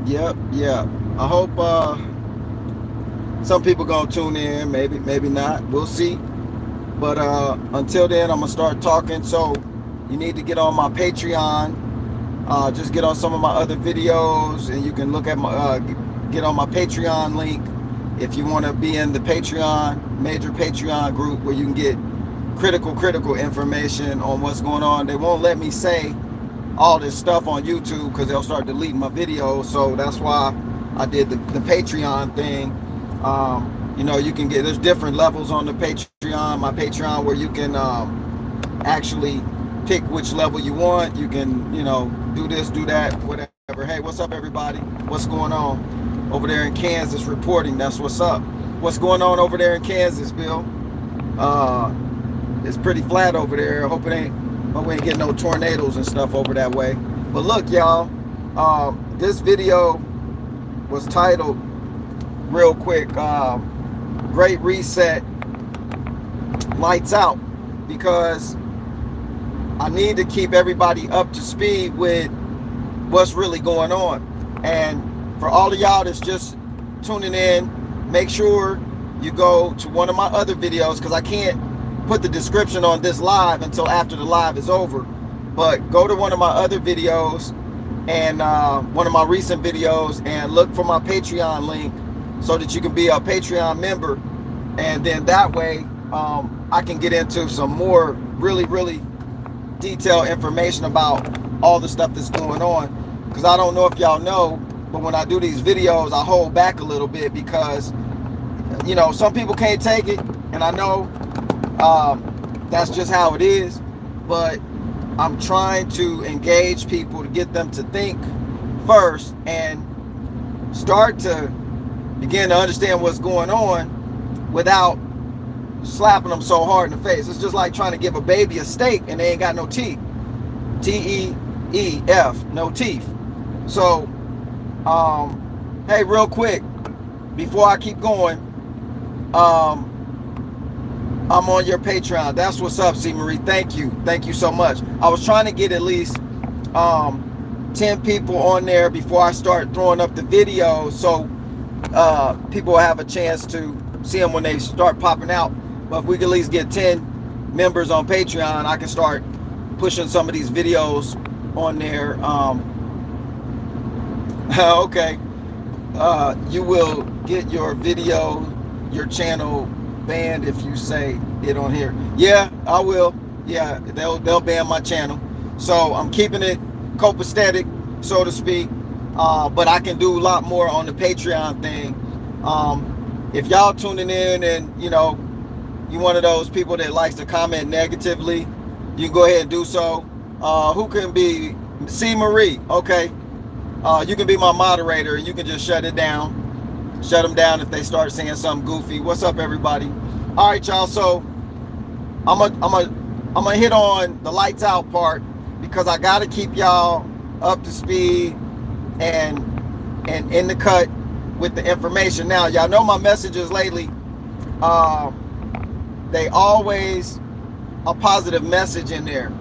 Yep, yeah. I hope some people gonna tune in, maybe not. We'll see. But until then, I'm gonna start talking. So you need to get on my Patreon. Just get on some of my other videos, and you can look at my get on my Patreon link if you want to be in the Patreon major Patreon group where you can get critical information on what's going on. They won't let me say all this stuff on YouTube because they'll start deleting my videos. So that's why I did the Patreon thing. You know, you can get, there's different levels on the Patreon, my Patreon, where you can actually pick which level you want. You can, you know, do this, do that, whatever. Hey, what's up, everybody? What's going on over there in Kansas reporting? That's what's up. What's going on over there in Kansas, Bill? It's pretty flat over there. Hope we ain't getting no tornadoes and stuff over that way. But look, y'all, this video was titled, real quick, Great Reset, Lights Out, because I need to keep everybody up to speed with what's really going on. And for all of y'all that's just tuning in, make sure you go to one of my other videos, because I can't put the description on this live until after the live is over. But go to one of my other videos and one of my recent videos and look for my Patreon link so that you can be a Patreon member. And then that way I can get into some more really detailed information about all the stuff that's going on. Because I don't know if y'all know, but when I do these videos, I hold back a little bit because, you know, some people can't take it, and I know that's just how it is. But I'm trying to engage people to get them to think first and start to begin to understand what's going on without slapping them so hard in the face. It's just like trying to give a baby a steak and they ain't got no teeth. T-E-E-F, no teeth. So, hey, real quick, before I keep going, I'm on your Patreon. That's what's up, C. Marie. Thank you so much. I was trying to get at least 10 people on there before I start throwing up the video, so people will have a chance to see them when they start popping out. But if we can at least get 10 members on Patreon, I can start pushing some of these videos on there. Okay. You will get your video, your channel banned if you say it on here. Yeah, I will. Yeah, they'll ban my channel. So I'm keeping it copacetic, so to speak. But I can do a lot more on the Patreon thing. If y'all tuning in and, you know, you one of those people that likes to comment negatively, you can go ahead and do so. Who can be? C. Marie. Okay. You can be my moderator and you can just shut it down. Shut them down if they start saying something goofy. What's up, everybody? All right, y'all. So I'm gonna hit on the lights out part because I gotta keep y'all up to speed and in the cut with the information. Now, y'all know my messages lately. They always a positive message in there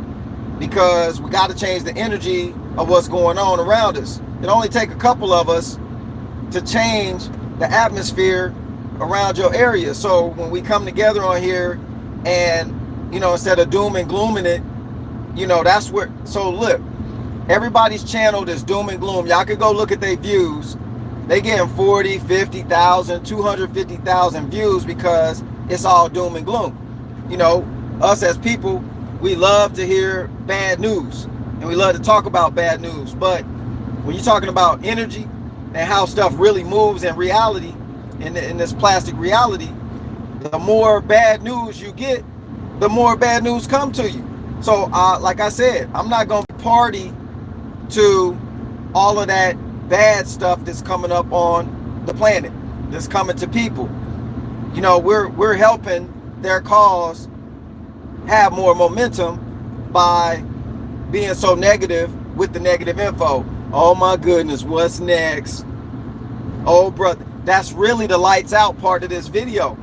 because we got to change the energy of what's going on around us. It only take a couple of us to change the atmosphere around your area. So when we come together on here and, you know, instead of doom and glooming it, you know, that's where, so look, everybody's channel is doom and gloom. Y'all could go look at their views. They getting 40, 50,000, 250,000 views because it's all doom and gloom. You know, us as people, we love to hear bad news and we love to talk about bad news. But when you're talking about energy and how stuff really moves in reality, in this plastic reality, the more bad news you get, the more bad news come to you. So like I said, I'm not going to party to all of that bad stuff that's coming up on the planet, that's coming to people. You know, we're helping their cause have more momentum by being so negative with the negative info. Oh my goodness, what's next? Oh brother, that's really the lights out part of this video.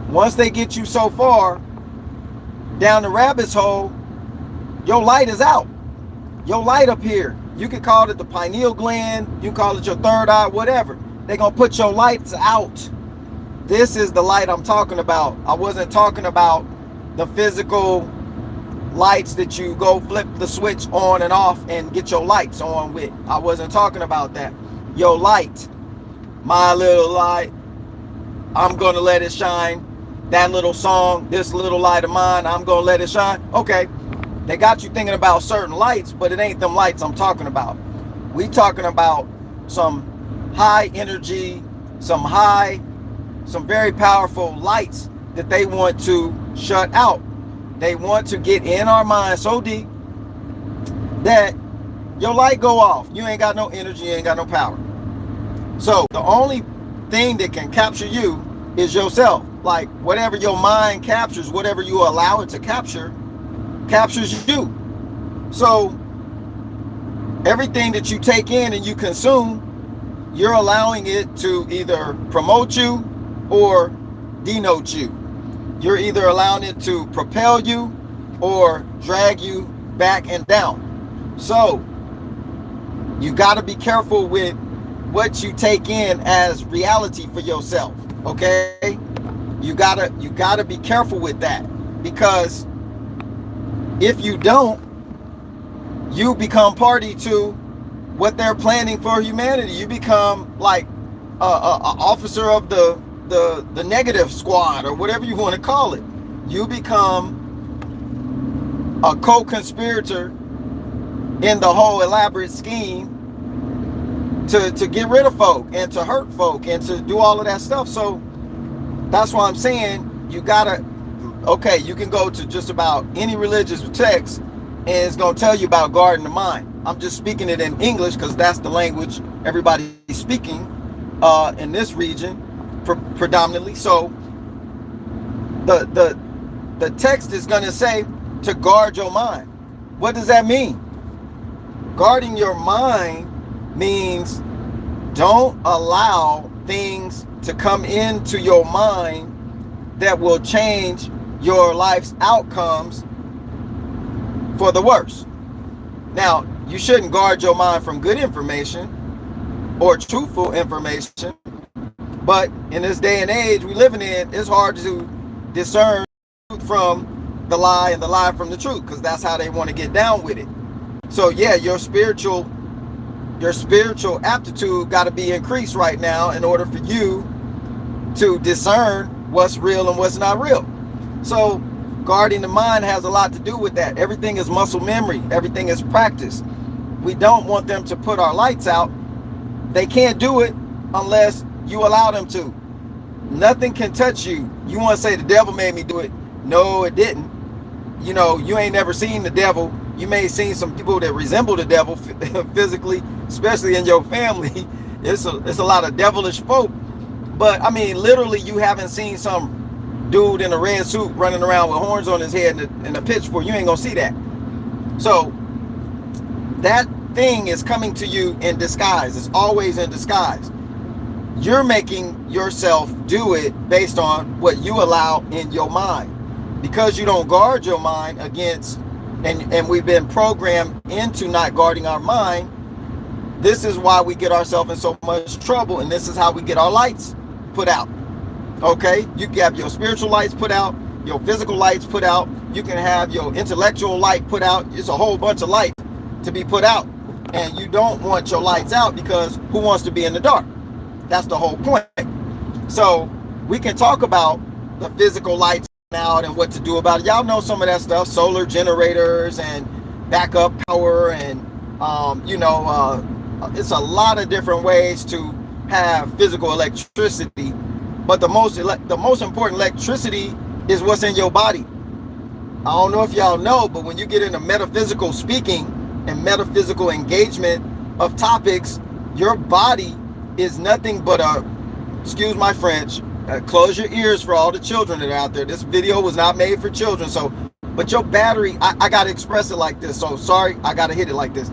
Once they get you so far down the rabbit's hole, your light is out. Your light up here. You can call it the pineal gland, you can call it your third eye, whatever. They're gonna put your lights out. This is the light I'm talking about. I wasn't talking about the physical lights that you go flip the switch on and off and get your lights on with. I wasn't talking about that. Your light, my little light, I'm gonna let it shine. That little song, this little light of mine, I'm gonna let it shine. Okay, they got you thinking about certain lights, but it ain't them lights I'm talking about. We talking about some high energy, some very powerful lights that they want to shut out. They want to get in our mind so deep that your light go off. You ain't got no energy, you ain't got no power. So the only thing that can capture you is yourself. Like whatever your mind captures, whatever you allow it to capture, captures you. So everything that you take in and you consume, you're allowing it to either promote you or denote you. You're either allowing it to propel you or drag you back and down. So you got to be careful with what you take in as reality for yourself. Okay, you gotta be careful with that, because if you don't, you become party to what they're planning for humanity. You become like a officer of the negative squad, or whatever you want to call it. You become a co-conspirator in the whole elaborate scheme to get rid of folk and to hurt folk and to do all of that stuff. So that's why I'm saying you gotta, okay, you can go to just about any religious text and it's gonna tell you about guarding the mind. I'm just speaking it in English because that's the language everybody's speaking in this region predominantly. So the text is gonna say to guard your mind. What does that mean? Guarding your mind means don't allow things to come into your mind that will change your life's outcomes for the worse. Now, you shouldn't guard your mind from good information or truthful information, but in this day and age we living in, it's hard to discern truth from the lie and the lie from the truth, because that's how they want to get down with it. So yeah, your spiritual aptitude got to be increased right now in order for you to discern what's real and what's not real. So guarding the mind has a lot to do with that. Everything is muscle memory. Everything is practice. We don't want them to put our lights out. They can't do it unless you allow them to. Nothing can touch you. You want to say the devil made me do it. No, it didn't. You know, you ain't never seen the devil. You may have seen some people that resemble the devil physically, especially in your family. It's a lot of devilish folk. But I mean, literally, you haven't seen some dude in a red suit running around with horns on his head and a pitchfork. You ain't gonna see that. So that thing is coming to you in disguise. It's always in disguise. You're making yourself do it based on what you allow in your mind. Because you don't guard your mind against, and we've been programmed into not guarding our mind. This is why we get ourselves in so much trouble, and this is how we get our lights put out. Okay, you can have your spiritual lights put out, your physical lights put out, you can have your intellectual light put out. It's a whole bunch of light to be put out, and you don't want your lights out, because who wants to be in the dark? That's the whole point. So we can talk about the physical lights out and what to do about it. Y'all know some of that stuff, solar generators and backup power, and it's a lot of different ways to have physical electricity. But the most important electricity is what's in your body. I don't know if y'all know, but when you get into metaphysical speaking and metaphysical engagement of topics, your body is nothing but excuse my French, close your ears for all the children that are out there. This video was not made for children. So, but your battery, I got to express it like this. So sorry, I got to hit it like this.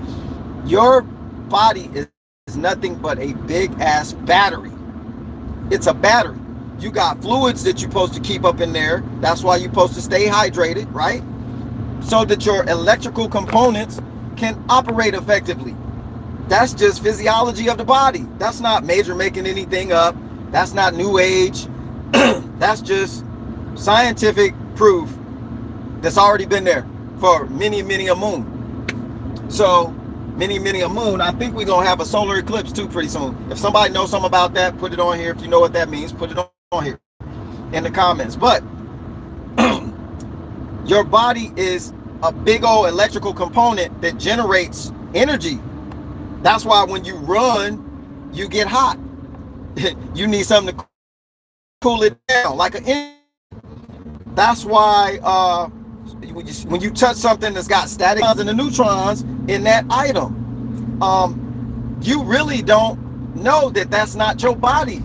Your body is nothing but a big ass battery. It's a battery. You got fluids that you're supposed to keep up in there. That's why you're supposed to stay hydrated, right? So that your electrical components can operate effectively. That's just physiology of the body. That's not Major making anything up. That's not new age. That's just scientific proof that's already been there for many, many a moon. So many, many a moon. I think we're going to have a solar eclipse too pretty soon. If somebody knows something about that, put it on here. If you know what that means, put it on here in the comments. But your body is a big old electrical component that generates energy. That's why when you run, you get hot. You need something to cool it down, like an engine. That's why when you touch something that's got static and the neutrons in that item, you really don't know that that's not your body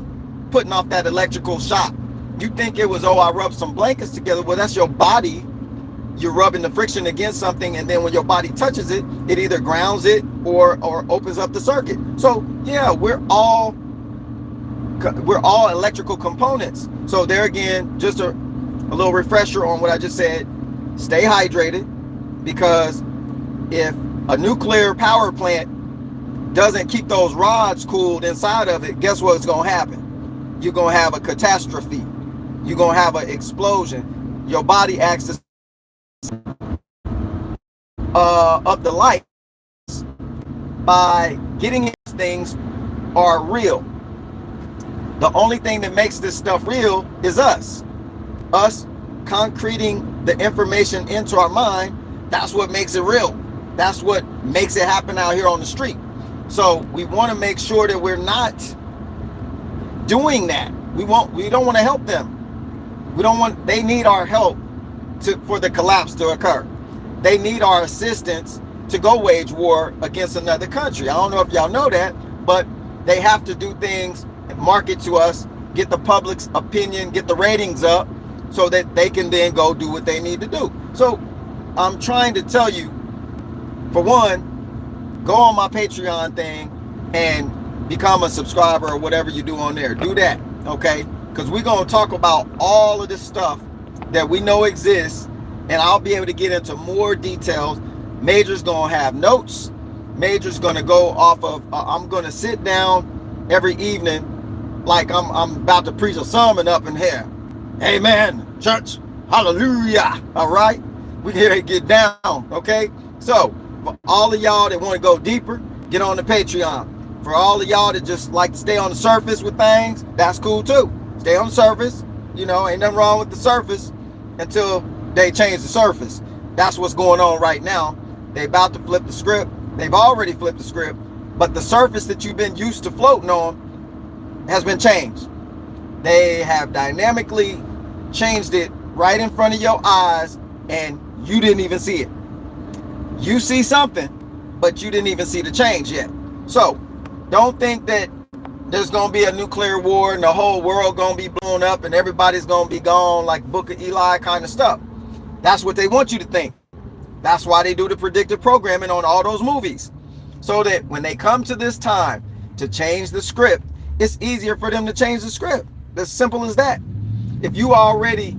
putting off that electrical shock. You think it was, oh, I rubbed some blankets together. Well, that's your body. You're rubbing the friction against something, and then when your body touches it, it either grounds it or opens up the circuit. So yeah, we're all electrical components. So there again, just a little refresher on what I just said. Stay hydrated, because if a nuclear power plant doesn't keep those rods cooled inside of it, guess what's going to happen? You're going to have a catastrophe. You're going to have an explosion. Your body acts as of the light by getting these things are real. The only thing that makes this stuff real is us concreting the information into our mind. That's what makes it real. That's what makes it happen out here on the street. So we want to make sure that we're not doing that. We don't want to help them. They need our help for the collapse to occur. They need our assistance to go wage war against another country. I don't know if y'all know that, but they have to do things, market to us, get the public's opinion, get the ratings up, so that they can then go do what they need to do. So I'm trying to tell you, for one, go on my Patreon thing and become a subscriber or whatever you do on there. Do that, okay? Because we're going to talk about all of this stuff that we know exists, and I'll be able to get into more details. Major's going to have notes. Major's going to go off of, I'm going to sit down every evening like I'm about to preach a sermon up in here. Amen, church. Hallelujah. All right? We can get down, okay? So, for all of y'all that want to go deeper, get on the Patreon. For all of y'all that just like to stay on the surface with things, that's cool too. Stay on the surface. You know, ain't nothing wrong with the surface until they change the surface. That's what's going on right now. They about to flip the script. They've already flipped the script, but the surface that you've been used to floating on has been changed. They have dynamically changed it right in front of your eyes, and you didn't even see it. You see something, but you didn't even see the change yet. So don't think that there's going to be a nuclear war and the whole world going to be blown up and everybody's going to be gone, like Book of Eli kind of stuff. That's what they want you to think. That's why they do the predictive programming on all those movies, so that when they come to this time to change the script, it's easier for them to change the script. As simple as that. If you already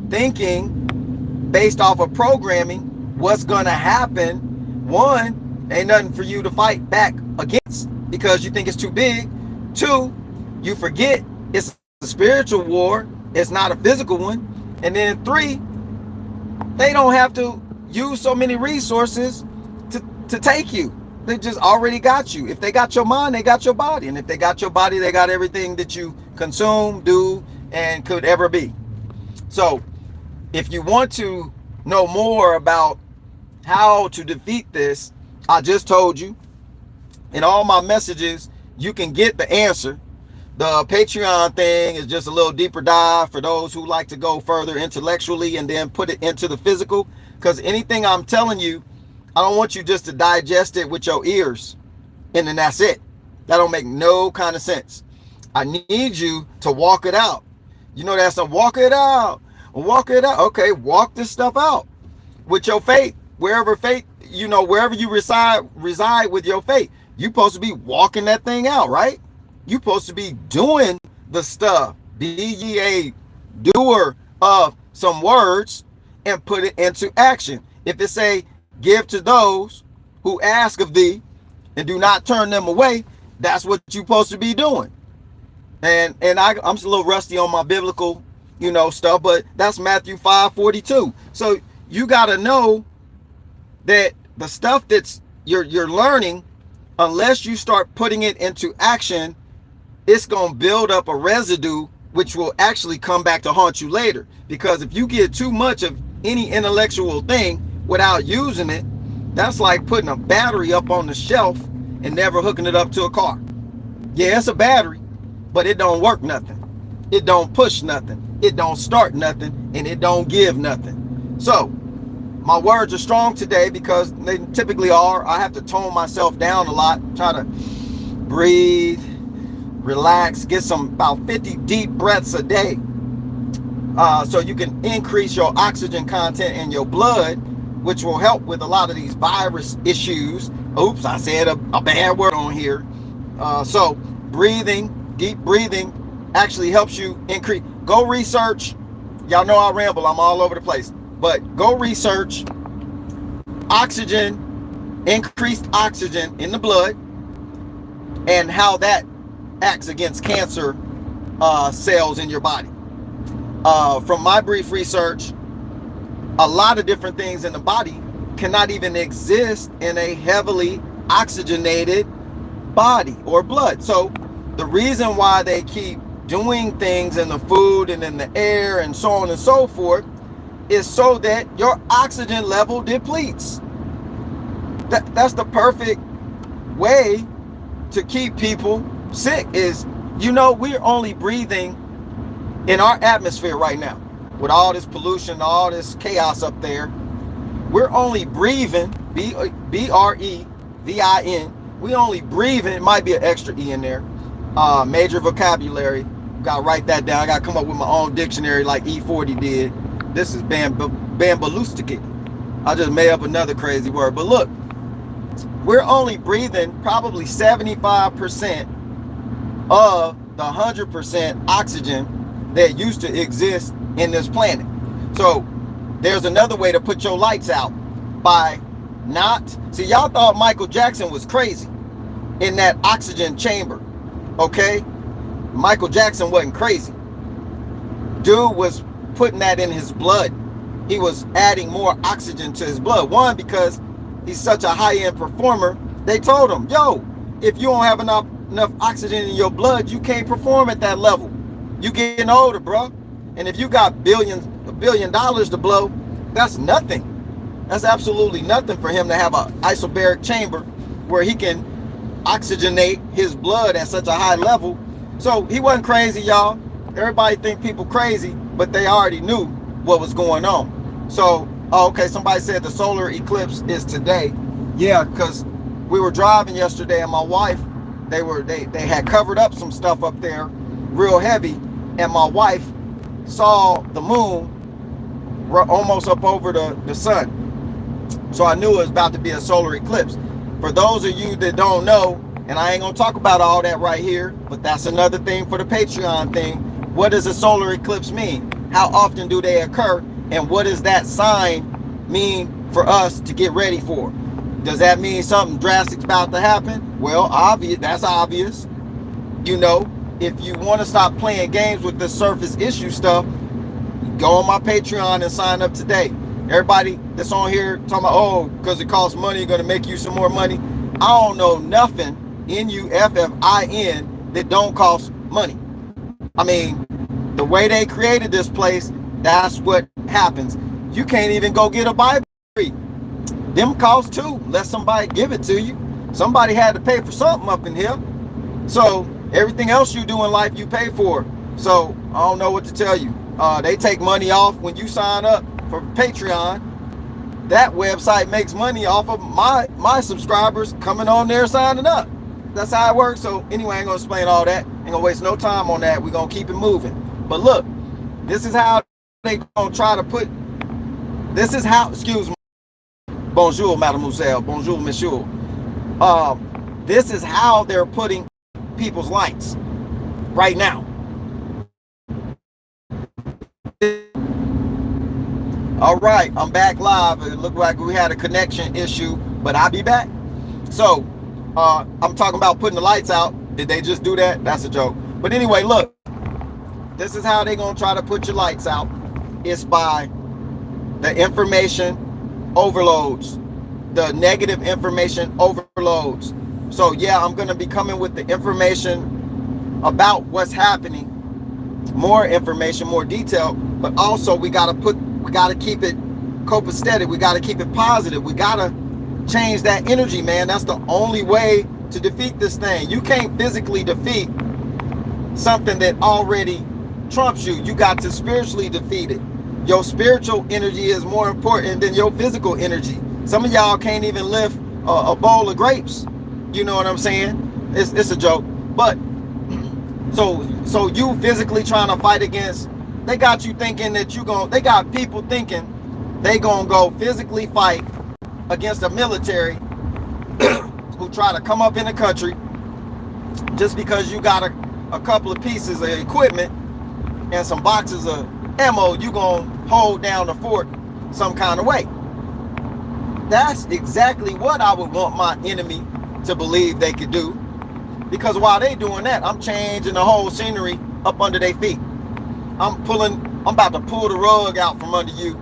thinking based off of programming what's going to happen, one, ain't nothing for you to fight back against because you think it's too big. Two, you forget it's a spiritual war, it's not a physical one. And then three, they don't have to use so many resources to take you. They just already got you. If they got your mind, they got your body. And if they got your body, they got everything that you consume, do, and could ever be. So if you want to know more about how to defeat this, I just told you in all my messages, you can get the answer. The Patreon thing is just a little deeper dive for those who like to go further intellectually and then put it into the physical. Because anything I'm telling you, I don't want you just to digest it with your ears and then that's it. That don't make no kind of sense. I need you to walk it out. You know, that's a walk it out. Walk it out. Okay, walk this stuff out with your faith. Wherever faith, you know, wherever you reside with your faith. You're supposed to be walking that thing out, right? You're supposed to be doing the stuff. Be ye a doer of some words and put it into action. If it say, give to those who ask of thee, and do not turn them away, that's what you're supposed to be doing. And I'm a little rusty on my biblical, stuff, but that's Matthew 5:42. So you got to know that the stuff that's you're learning, unless you start putting it into action, it's going to build up a residue which will actually come back to haunt you later. Because if you get too much of any intellectual thing without using it, that's like putting a battery up on the shelf and never hooking it up to a car. Yeah, it's a battery, but it don't work nothing. It don't push nothing. It don't start nothing, and it don't give nothing. So my words are strong today because they typically are. I have to tone myself down a lot, try to breathe, relax, get about 50 deep breaths a day, so you can increase your oxygen content in your blood, which will help with a lot of these virus issues. Oops, I said a bad word on here. So breathing, deep breathing actually helps you increase. Go research. Y'all know I ramble, I'm all over the place, but go research oxygen, increased oxygen in the blood, and how that acts against cancer cells in your body. From my brief research, a lot of different things in the body cannot even exist in a heavily oxygenated body or blood. So the reason why they keep doing things in the food and in the air and so on and so forth is so that your oxygen level depletes. That's the perfect way to keep people sick. Is, we're only breathing in our atmosphere right now with all this pollution, all this chaos up there. We're only breathing, B-R-E-V-I-N. We only breathing, it might be an extra E in there. Major vocabulary. Got to write that down. I got to come up with my own dictionary like E40 did. This is bambalustic. I just made up another crazy word. But look, we're only breathing probably 75% of the 100% oxygen that used to exist in this planet. So there's another way to put your lights out by not... See, y'all thought Michael Jackson was crazy in that oxygen chamber, okay? Michael Jackson wasn't crazy. Dude was putting that in his blood. He was adding more oxygen to his blood. One, because he's such a high-end performer. They told him, yo, if you don't have enough oxygen in your blood, you can't perform at that level. You getting older, bro. And if you got $1 billion to blow, that's nothing. That's absolutely nothing for him to have an isobaric chamber where he can oxygenate his blood at such a high level. So he wasn't crazy, y'all. Everybody think people crazy, but they already knew what was going on. So, okay, somebody said the solar eclipse is today. Yeah, because we were driving yesterday and my wife, they had covered up some stuff up there real heavy, and my wife saw the moon almost up over the sun. So I knew it was about to be a solar eclipse. For those of you that don't know, and I ain't gonna talk about all that right here, but that's another thing for the Patreon thing. What does a solar eclipse mean? How often do they occur? And what does that sign mean for us to get ready for? Does that mean something drastic's about to happen? Well, that's obvious. If you want to stop playing games with this surface issue stuff, go on my Patreon and sign up today. Everybody that's on here talking about, oh, because it costs money, going to make you some more money. I don't know nothing, Nuffin, that don't cost money. I mean, the way they created this place, that's what happens. You can't even go get a Bible free. Them cost too, unless somebody give it to you. Somebody had to pay for something up in here. So everything else you do in life, you pay for. So I don't know what to tell you. They take money off when you sign up for Patreon. That website makes money off of my subscribers coming on there signing up. That's how it works. So anyway, I ain't gonna explain all that. Ain't gonna waste no time on that. We're gonna keep it moving. But look, this is how they gonna try to put, this is how, excuse me, bonjour, mademoiselle, bonjour, monsieur. This is how they're putting people's lights right now. All right, I'm back live. It looked like we had a connection issue, but I'll be back. So I'm talking about putting the lights out. Did they just do that? That's a joke. But anyway, look, this is how they're going to try to put your lights out. It's by the information overloads, the negative information overloads. So yeah, I'm going to be coming with the information about what's happening, more information, more detail, but also we got to keep it copacetic. We got to keep it positive. We got to change that energy, man. That's the only way to defeat this thing. You can't physically defeat something that already trumps you. You got to spiritually defeat it. Your spiritual energy is more important than your physical energy. Some of y'all can't even lift a bowl of grapes. You know what I'm saying? It's a joke. But so you physically trying to fight against, they got you thinking that they got people thinking they gonna go physically fight against a military who try to come up in the country just because you got a couple of pieces of equipment and some boxes of ammo. You gonna hold down the fort some kind of way. That's exactly what I would want my enemy to believe they could do, because while they doing that, I'm changing the whole scenery up under their feet. I'm about to pull the rug out from under you,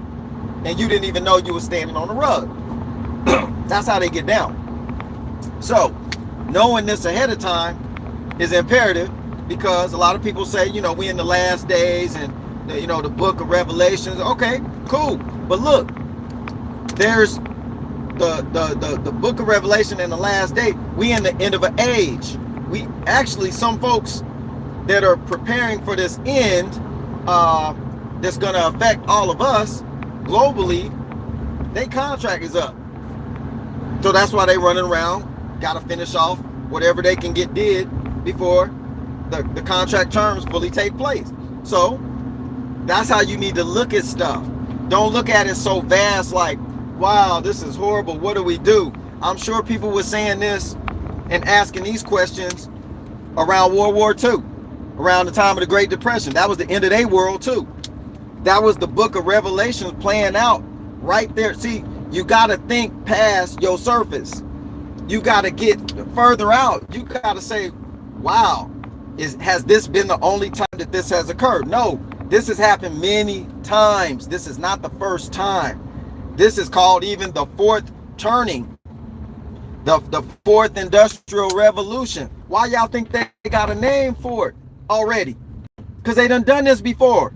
and you didn't even know you were standing on the rug. That's how they get down. So knowing this ahead of time is imperative, because a lot of people say, you know, we in the last days and the book of Revelations. Okay, cool. But look, there's the book of Revelation in the last day. We in the end of an age. We actually, some folks that are preparing for this end, that's going to affect all of us globally, their contract is up. So that's why they running around, got to finish off whatever they can get did before the contract terms fully take place. So that's how you need to look at stuff. Don't look at it so vast like, wow, this is horrible. What do we do? I'm sure people were saying this and asking these questions around World War II, around the time of the Great Depression. That was the end of their world too. That was the book of Revelations playing out right there. See, you got to think past your surface. You got to get further out. You got to say, wow, has this been the only time that this has occurred? No, this has happened many times. This is not the first time. This is called even the fourth turning, the fourth industrial revolution. Why y'all think they got a name for it already? Because they done this before.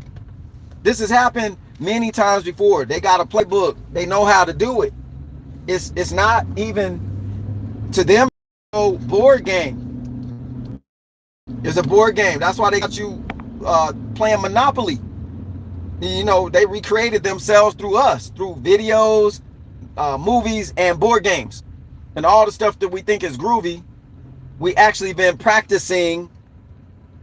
This has happened many times before. They got a playbook. They know how to do it. It's not even to them a board game. It's a board game. That's why they got you playing Monopoly. You know, they recreated themselves through us, through videos, movies, and board games. And all the stuff that we think is groovy, we actually been practicing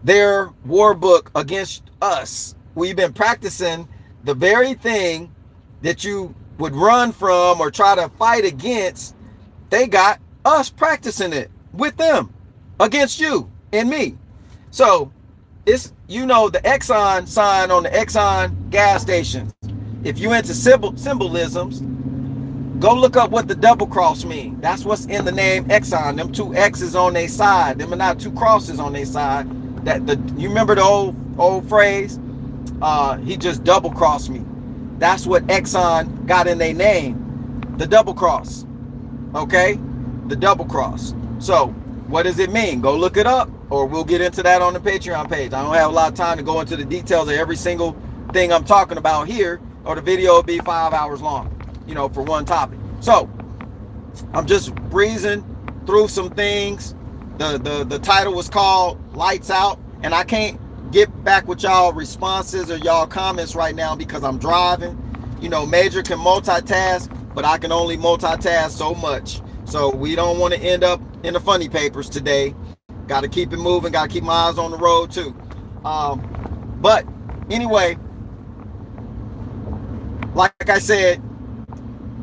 their war book against us. We've been practicing the very thing that you would run from or try to fight against. They got us practicing it with them against you and me. So it's, you know, the Exxon sign on the Exxon gas stations. If you into symbolisms, go look up what the double cross mean. That's what's in the name Exxon. Them two X's on their side. Them are not two crosses on their side. You remember the old phrase? He just double crossed me. That's what Exxon got in their name. The double cross. Okay? The double cross. So what does it mean? Go look it up, or we'll get into that on the Patreon page. I don't have a lot of time to go into the details of every single thing I'm talking about here, or the video will be 5 hours long, you know, for one topic. So I'm just breezing through some things. The title was called Lights Out, and I can't get back with y'all responses or y'all comments right now because I'm driving. You know, Major can multitask, but I can only multitask so much. So we don't want to end up in the funny papers today. Got to keep it moving. Got to keep my eyes on the road too. But anyway, like I said,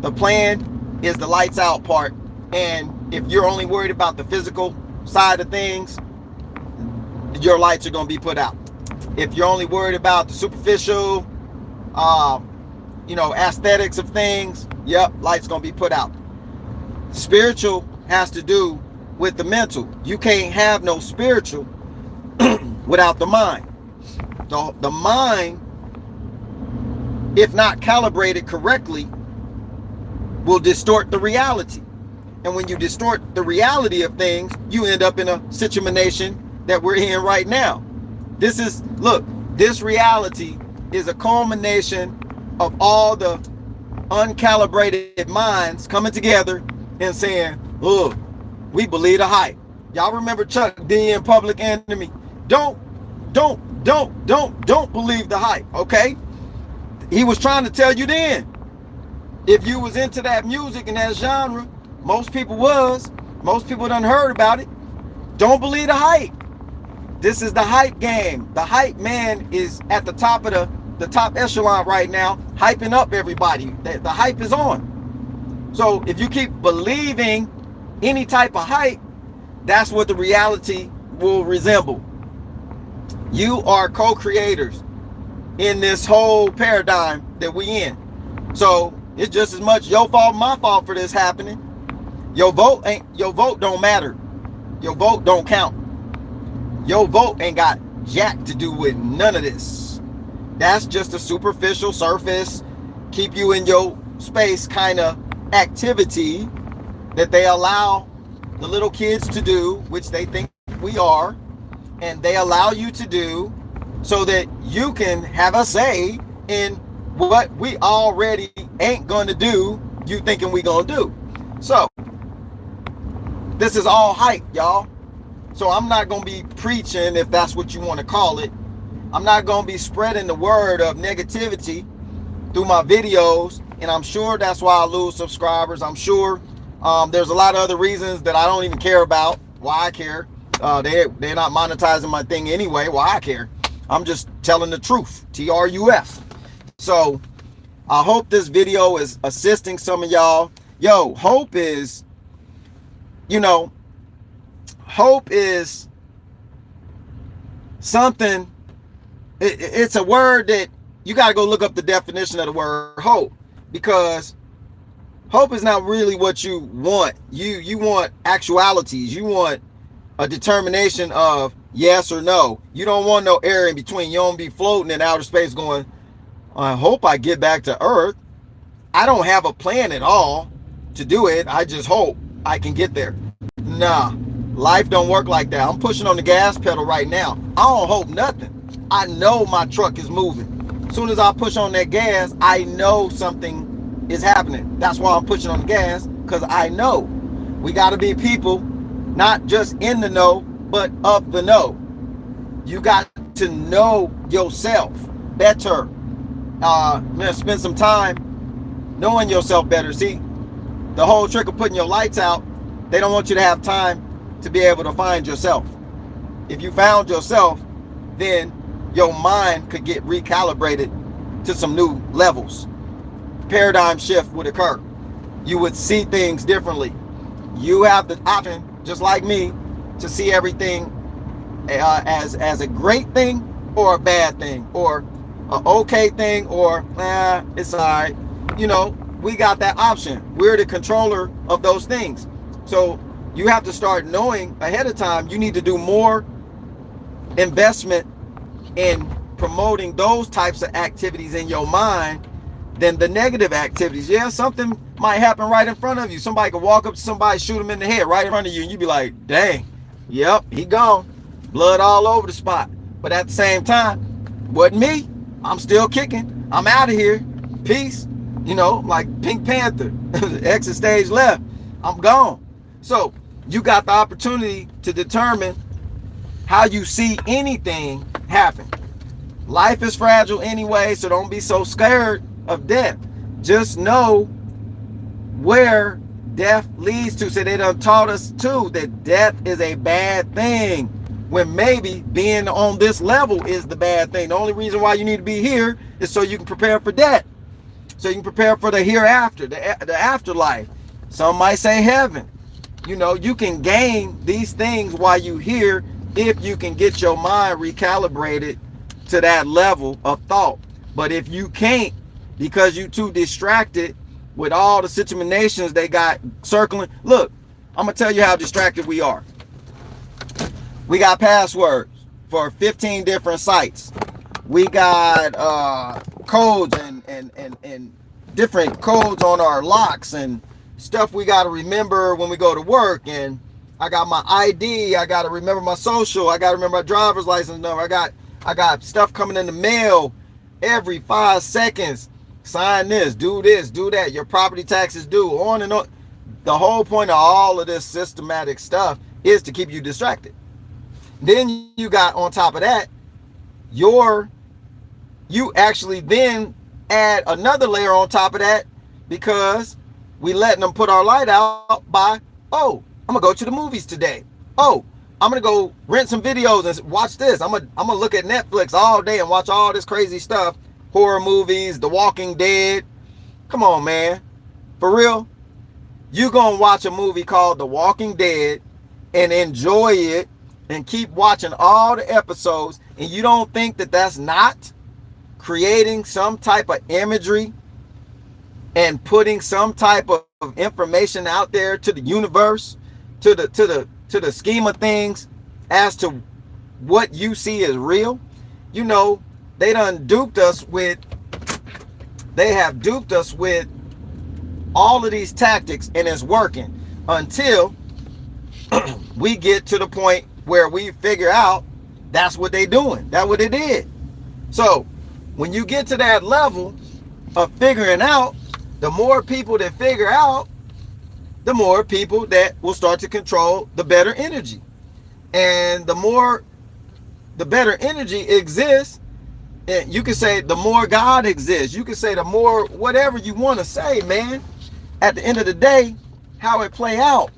the plan is the lights out part. And if you're only worried about the physical side of things, your lights are going to be put out. If you're only worried about the superficial, you know, aesthetics of things, yep, lights going to be put out. Spiritual has to do with the mental. You can't have no spiritual without the mind. The mind, if not calibrated correctly, will distort the reality. And when you distort the reality of things, you end up in a situation that we're in right now. This reality is a culmination of all the uncalibrated minds coming together and saying, oh, we believe the hype. Y'all remember Chuck D in Public Enemy? Don't believe the hype, okay? He was trying to tell you then. If you was into that music and that genre, most people done heard about it. Don't believe the hype. This is the hype game. The hype man is at the top of the top echelon right now, hyping up everybody. The hype is on. So if you keep believing any type of hype, that's what the reality will resemble. You are co-creators in this whole paradigm that we in. So it's just as much your fault, my fault for this happening. Your vote don't matter. Your vote don't count. Your vote ain't got jack to do with none of this. That's just a superficial surface, keep you in your space kind of activity that they allow the little kids to do, which they think we are, and they allow you to do so that you can have a say in what we already ain't gonna do, you thinking we gonna do. So this is all hype, y'all. So I'm not gonna be preaching, if that's what you want to call it. I'm not gonna be spreading the word of negativity through my videos, and I'm sure that's why I lose subscribers. I'm sure there's a lot of other reasons that I don't even care about. Why I care? They're not monetizing my thing anyway. Why I care? I'm just telling the truth. TRUF. So I hope this video is assisting some of y'all. Yo, hope is, hope is something. It's a word that you got to go look up the definition of the word hope, because hope is not really what you want. You want actualities. You want a determination of yes or no. You don't want no air in between. You don't be floating in outer space going, I hope I get back to Earth. I don't have a plan at all to do it. I just hope I can get there. Nah, life don't work like that. I'm pushing on the gas pedal right now. I don't hope nothing. I know my truck is moving. As soon as I push on that gas, I know something is happening. That's why I'm pushing on the gas, because I know. We got to be people, not just in the know, but of the know. You got to know yourself better. Spend some time knowing yourself better. See, the whole trick of putting your lights out, they don't want you to have time to be able to find yourself. If you found yourself, then your mind could get recalibrated to some new levels. Paradigm shift would occur. You would see things differently. You have the option, just like me, to see everything as a great thing or a bad thing, or an okay thing, or it's all right. We got that option. We're the controller of those things. So you have to start knowing ahead of time. You need to do more investment in promoting those types of activities in your mind than the negative activities. Yeah, something might happen right in front of you. Somebody could walk up to somebody, shoot him in the head right in front of you, and you'd be like, dang, yep, he gone. Blood all over the spot. But at the same time, wasn't me. I'm still kicking. I'm out of here. Peace. Like Pink Panther. Exit stage left. I'm gone. So you got the opportunity to determine how you see anything happen. Life is fragile anyway, so don't be so scared of death. Just know where death leads to. So they done taught us too that death is a bad thing, when maybe being on this level is the bad thing. The only reason why you need to be here is so you can prepare for death, so you can prepare for the hereafter, the afterlife. Some might say heaven. You can gain these things while you here if you can get your mind recalibrated to that level of thought. But if you can't, because you too distracted with all the situations they got circling. Look, I'm gonna tell you how distracted we are. We got passwords for 15 different sites. We got codes and different codes on our locks and stuff we got to remember when we go to work. And I got my ID. I got to remember my social. I got to remember my driver's license number. I got stuff coming in the mail every 5 seconds. Sign this, do that. Your property taxes due, on and on. The whole point of all of this systematic stuff is to keep you distracted. Then you got on top of that, you actually then add another layer on top of that, because we letting them put our light out by, oh, I'm gonna go to the movies today. Oh, I'm gonna go rent some videos and watch this. I'm gonna look at Netflix all day and watch all this crazy stuff, horror movies, The Walking Dead. Come on, man, for real. You gonna watch a movie called The Walking Dead and enjoy it and keep watching all the episodes, and you don't think that that's not creating some type of imagery and putting some type of information out there to the universe, to the scheme of things, as to what you see is real? You know, they have duped us with all of these tactics, and it's working until we get to the point where we figure out that's what they doing. That's what they did. So when you get to that level of figuring out, the more people that figure out, the more people that will start to control the better energy. And the more the better energy exists, and you can say the more God exists, you can say the more whatever you want to say, man. At the end of the day, how it play out,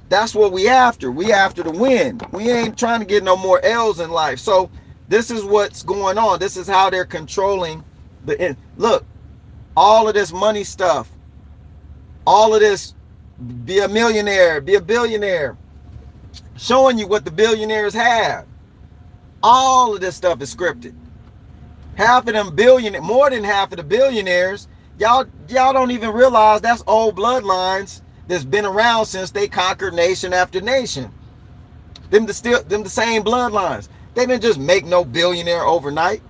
that's what we after. We after the win. We ain't trying to get no more L's in life. So this is what's going on. This is how they're controlling the end. Look, all of this money stuff, all of this, be a millionaire, be a billionaire, showing you what the billionaires have. All of this stuff is scripted. Half of them more than half of the billionaires, y'all don't even realize that's old bloodlines that's been around since they conquered nation after nation. Them the same bloodlines. They didn't just make no billionaire overnight.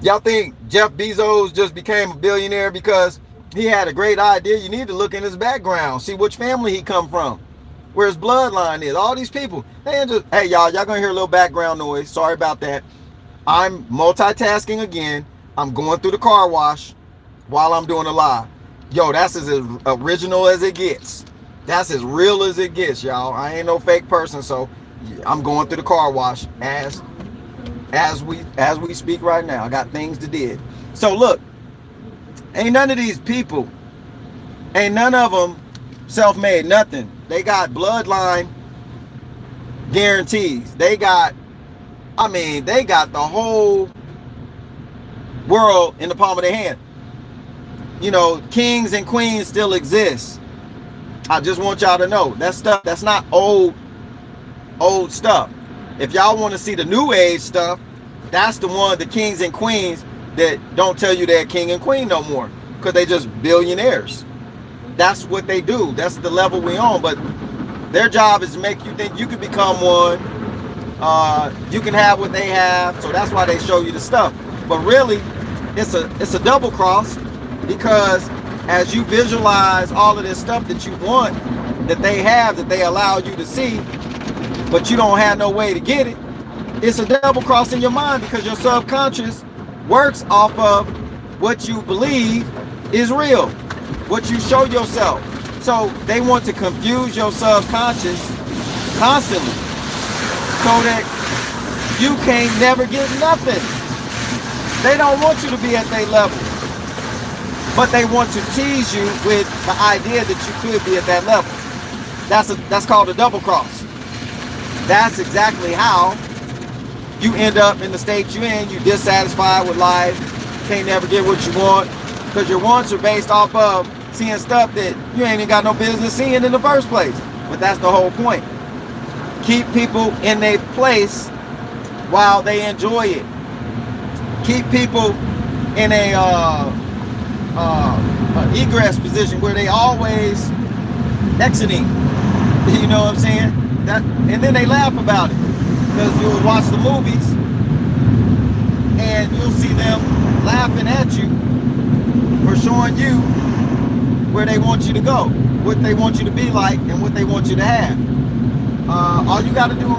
Y'all think Jeff Bezos just became a billionaire because he had a great idea? You need to look in his background, see which family he come from, where his bloodline is. All these people, they ain't just, hey y'all gonna hear a little background noise. Sorry about that. I'm multitasking again. I'm going through the car wash while I'm doing a live. Yo, that's as original as it gets. That's as real as it gets, y'all. I ain't no fake person, so I'm going through the car wash as we speak right now. I got things to do. So look, ain't none of these people, ain't none of them self-made nothing. They got bloodline guarantees. They got the whole world in the palm of their hand. You know, kings and queens still exist. I just want y'all to know that stuff, that's not old stuff. If y'all want to see the new age stuff, that's the one, the kings and queens that don't tell you they're king and queen no more, because they just billionaires. That's what they do. That's the level we on. But their job is to make you think you can become one. You can have what they have. So that's why they show you the stuff. But really, it's a double cross, because as you visualize all of this stuff that you want, that they have, that they allow you to see, but you don't have no way to get it, it's a double cross in your mind, because your subconscious works off of what you believe is real, what you show yourself. So they want to confuse your subconscious constantly so that you can't never get nothing. They don't want you to be at their level, but they want to tease you with the idea that you could be at that level. That's called a double cross. That's exactly how you end up in the state you're in. You dissatisfied with life, can't never get what you want, because your wants are based off of seeing stuff that you ain't even got no business seeing in the first place. But that's the whole point. Keep people in their place while they enjoy it. Keep people in a egress position where they always exiting. You know what I'm saying? That, and then they laugh about it because you'll watch the movies and you'll see them laughing at you for showing you where they want you to go, what they want you to be like, and what they want you to have. All you got to do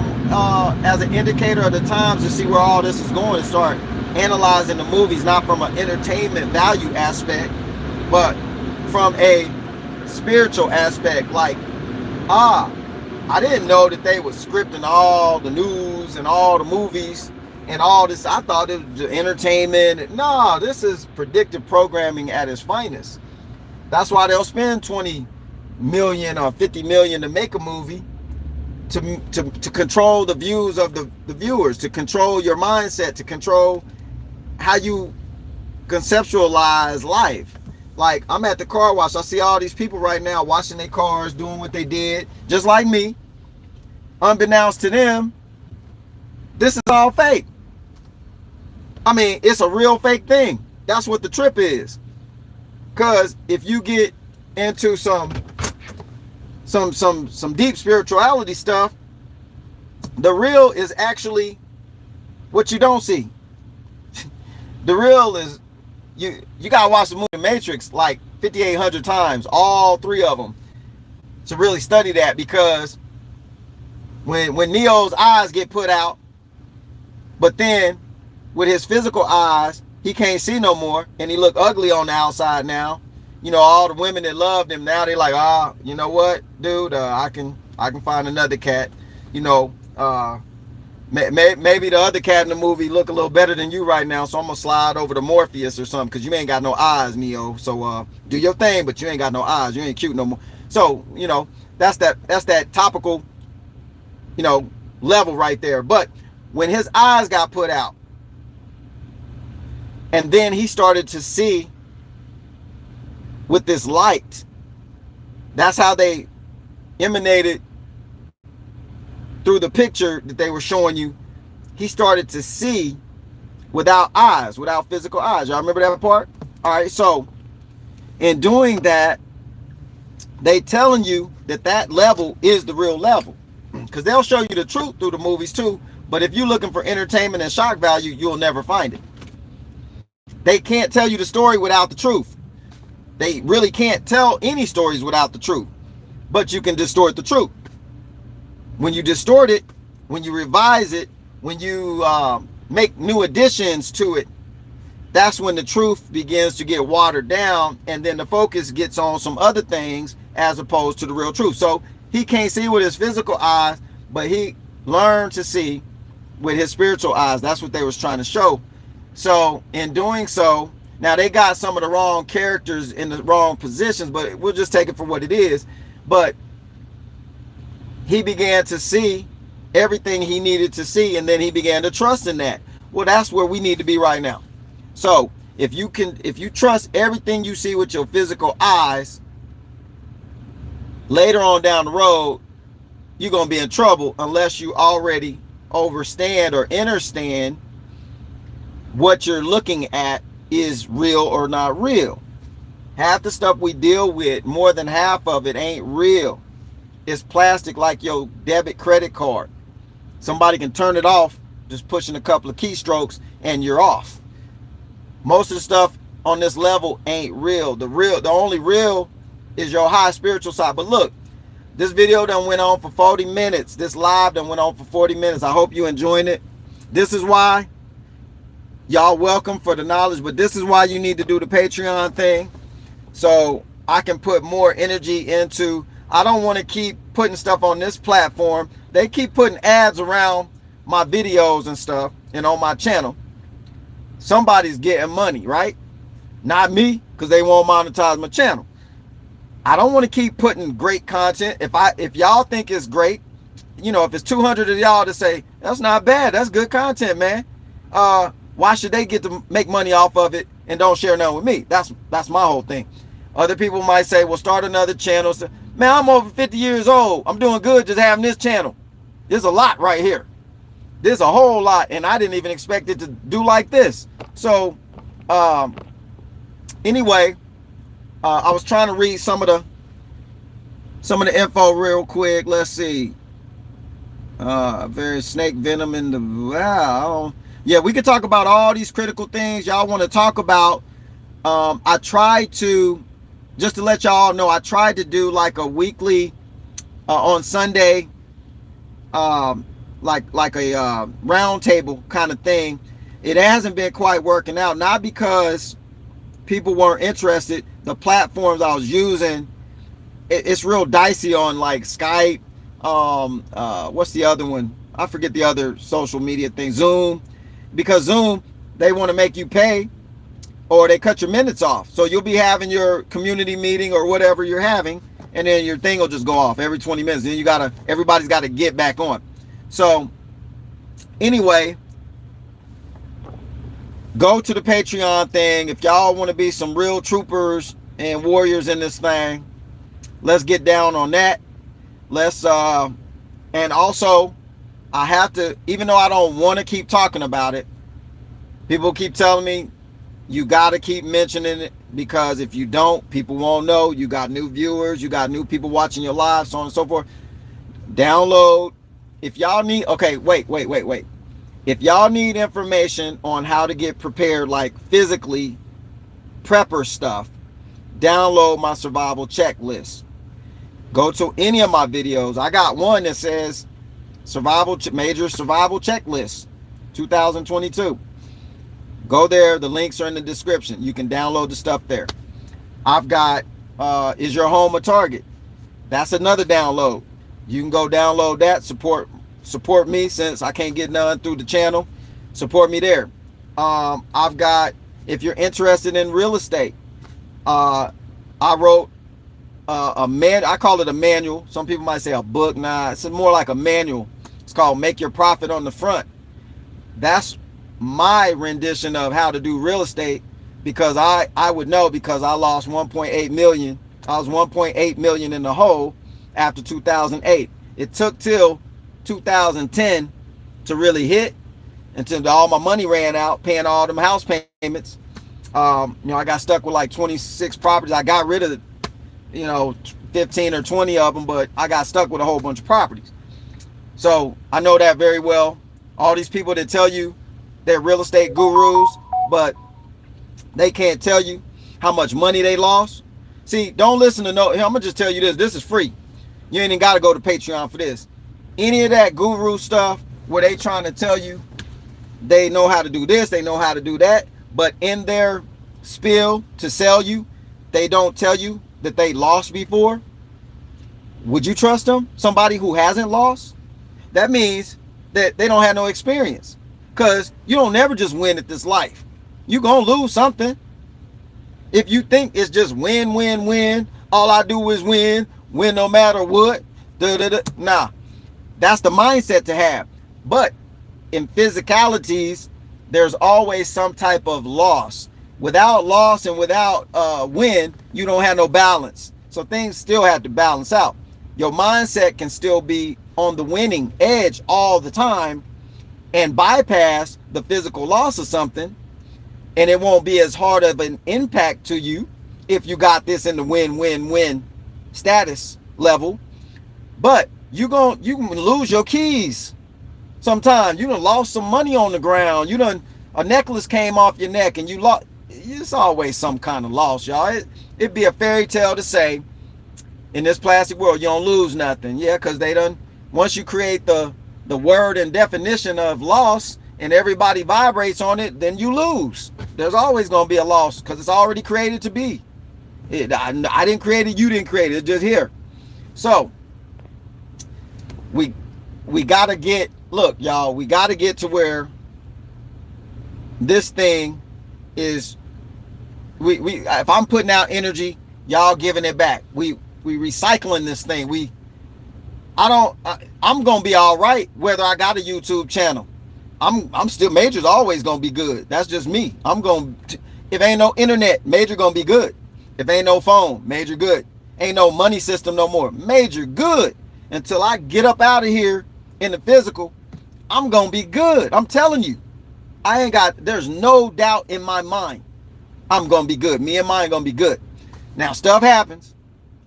as an indicator of the times to see where all this is going, is start analyzing the movies, not from an entertainment value aspect, but from a spiritual aspect. Like, I didn't know that they were scripting all the news and all the movies and all this. I thought it was entertainment. No, this is predictive programming at its finest. That's why they'll spend 20 million or 50 million to make a movie, to control the views of the viewers, to control your mindset, to control how you conceptualize life. Like, I'm at the car wash. I see all these people right now washing their cars, doing what they did, just like me. Unbeknownst to them, this is all fake. I mean, it's a real fake thing. That's what the trip is. Because if you get into some deep spirituality stuff, the real is actually what you don't see. The real is, you gotta watch the movie Matrix like 5,800 times, all three of them, to really study that. Because when Neo's eyes get put out, but then with his physical eyes, he can't see no more, and he look ugly on the outside now. You know, all the women that loved him now, they like, you know what, dude, I can find another cat. You know, maybe the other cat in the movie look a little better than you right now, so I'm gonna slide over to Morpheus or something, because you ain't got no eyes, Neo. So do your thing, but you ain't got no eyes. You ain't cute no more. So, you know, that's that topical, you know, level right there. But when his eyes got put out, and then he started to see with this light, that's how they emanated through the picture that they were showing you. He started to see without eyes, without physical eyes. Y'all remember that part? All right, so in doing that, they telling you that level is the real level, because they'll show you the truth through the movies too. But if you're looking for entertainment and shock value, you'll never find it. They can't tell you the story without the truth. They really can't tell any stories without the truth. But you can distort the truth. When you distort it, when you revise it, when you make new additions to it, that's when the truth begins to get watered down, and then the focus gets on some other things as opposed to the real truth. So he can't see with his physical eyes, but he learned to see with his spiritual eyes. That's what they was trying to show. So in doing so, now they got some of the wrong characters in the wrong positions, but we'll just take it for what it is. But he began to see everything he needed to see, and then he began to trust in that. Well, that's where we need to be right now. So if you trust everything you see with your physical eyes, later on down the road, you're going to be in trouble unless you already understand or understand what you're looking at is real or not real. Half the stuff we deal with, more than half of it ain't real. It's plastic, like your debit credit card. Somebody can turn it off just pushing a couple of keystrokes and you're off. Most of the stuff on this level ain't real. The only real is your high spiritual side. But look, this video done went on for 40 minutes. This live done went on for 40 minutes. I hope you enjoying it. This is why y'all welcome for the knowledge, but this is why you need to do the Patreon thing, so I can put more energy into. I don't want to keep putting stuff on this platform. They keep putting ads around my videos and stuff and on my channel. Somebody's getting money, right? Not me, because they won't monetize my channel. I don't want to keep putting great content. If y'all think it's great, you know, if it's 200 of y'all to say that's not bad, that's good content, man, why should they get to make money off of it and don't share none with me? That's my whole thing. Other people might say, well, start another channel. So, man, I'm over 50 years old. I'm doing good just having this channel. There's a lot right here. There's a whole lot, and I didn't even expect it to do like this. So anyway, I was trying to read some of Some of the info real quick. Let's see. Very snake venom in the wow. Yeah, we could talk about all these critical things y'all want to talk about. I tried to, just to let y'all know, I tried to do like a weekly on Sunday, like a round table kind of thing. It hasn't been quite working out, not because people weren't interested. The platforms I was using, it's real dicey on like Skype. What's the other one? I forget the other social media thing. Zoom, because Zoom, they want to make you pay, or they cut your minutes off. So you'll be having your community meeting or whatever you're having, and then your thing will just go off every 20 minutes. Then everybody's got to get back on. So anyway, go to the Patreon thing. If y'all want to be some real troopers and warriors in this thing, let's get down on that. Let's and also I have to, even though I don't want to keep talking about it, people keep telling me you got to keep mentioning it, because if you don't, people won't know. You got new viewers, you got new people watching your live, so on and so forth. Download. If y'all need, okay, wait. If y'all need information on how to get prepared, like physically, prepper stuff, download my survival checklist. Go to any of my videos. I got one that says major survival checklist 2022. Go there. The links are in the description. You can download the stuff there. I've got is your home a target? That's another download. You can go download that. Support me, since I can't get none through the channel. Support me there. I've got, if you're interested in real estate, I wrote I call it a manual. Some people might say a book. Nah, it's more like a manual. It's called Make Your Profit on the Front. That's my rendition of how to do real estate, because I would know, because I lost 1.8 million. I was 1.8 million in the hole after 2008. It took till 2010 to really hit, until all my money ran out paying all them house payments. I got stuck with like 26 properties. I got rid of 15 or 20 of them, but I got stuck with a whole bunch of properties. So I know that very well. All these people that tell you they're real estate gurus, but they can't tell you how much money they lost. See, don't listen to I'm gonna just tell you this. This is free. You ain't even gotta go to Patreon for this. Any of that guru stuff where they trying to tell you they know how to do this, they know how to do that, but in their spiel to sell you, they don't tell you that they lost before. Would you trust them? Somebody who hasn't lost? That means that they don't have no experience, because you don't never just win at this life. You gonna lose something. If you think it's just win, win, win, all I do is win no matter what, nah, that's the mindset to have. But in physicalities, there's always some type of loss. Without loss and without win, you don't have no balance. So things still have to balance out. Your mindset can still be on the winning edge all the time and bypass the physical loss of something, and it won't be as hard of an impact to you if you got this in the win-win-win status level. But you can lose your keys sometimes. You done lost some money on the ground. A necklace came off your neck and you lost. It's always some kind of loss, y'all. It'd be a fairy tale to say in this plastic world you don't lose nothing. Yeah, because once you create the word and definition of loss and everybody vibrates on it, then you lose. There's always going to be a loss, because it's already created to be. I didn't create it, you didn't create it, it's just here. So we got to get, look, y'all, we got to get to where this thing is, if I'm putting out energy, y'all giving it back. We recycling this thing. I'm gonna be all right whether I got a YouTube channel. I'm still, Major's always gonna be good. That's just me. If ain't no internet, Major gonna be good. If ain't no phone, Major good. Ain't no money system no more, Major good. Until I get up out of here in the physical, I'm gonna be good. I'm telling you, there's no doubt in my mind I'm gonna be good. Me and mine gonna be good. Now stuff happens,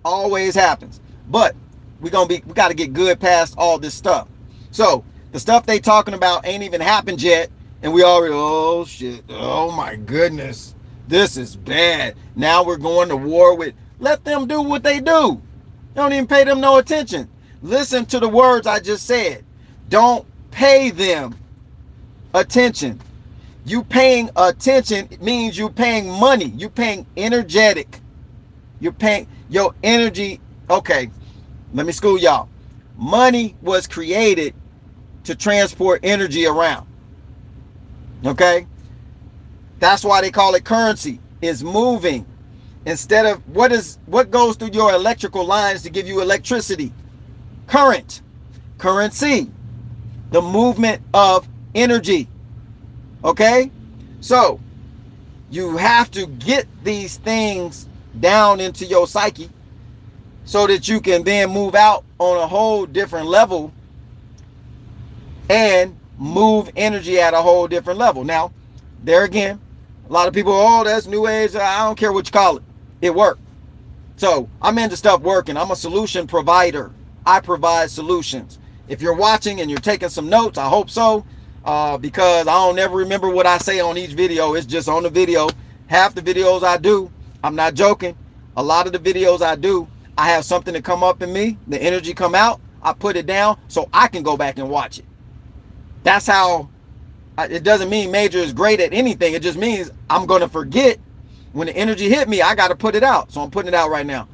always happens, But we got to get good past all this stuff. So the stuff they talking about ain't even happened yet, and we already, oh shit, oh my goodness, this is bad. Now we're going to war with. Let them do what they do. Don't even pay them no attention. Listen to the words I just said. Don't pay them attention. You paying attention means you paying money. You paying energetic. You're paying your energy. Okay, let me school y'all. Money was created to transport energy around. Okay? That's why they call it currency. It's moving. Instead of what goes through your electrical lines to give you electricity? Current. Currency. The movement of energy. Okay? So, you have to get these things down into your psyche so that you can then move out on a whole different level and move energy at a whole different level. Now, there again, a lot of people, oh, that's new age. I don't care what you call it. It worked. So I'm into stuff working. I'm a solution provider. I provide solutions. If you're watching and you're taking some notes, I hope so, because I don't ever remember what I say on each video. It's just on the video. Half the videos I do, I'm not joking. A lot of the videos I do, I have something to come up in me, the energy come out, I put it down so I can go back and watch it. That's how. It doesn't mean Major is great at anything. It just means I'm going to forget. When the energy hit me, I got to put it out. So I'm putting it out right now.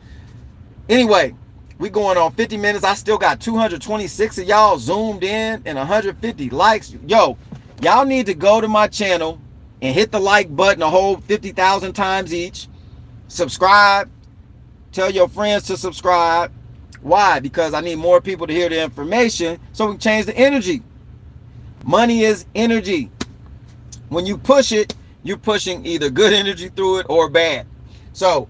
Anyway, we going on 50 minutes. I still got 226 of y'all zoomed in and 150 likes. Yo, y'all need to go to my channel and hit the like button a whole 50,000 times each. Subscribe. Tell your friends to subscribe. Why? Because I need more people to hear the information so we can change the energy. Money is energy. When you push it, you're pushing either good energy through it or bad. So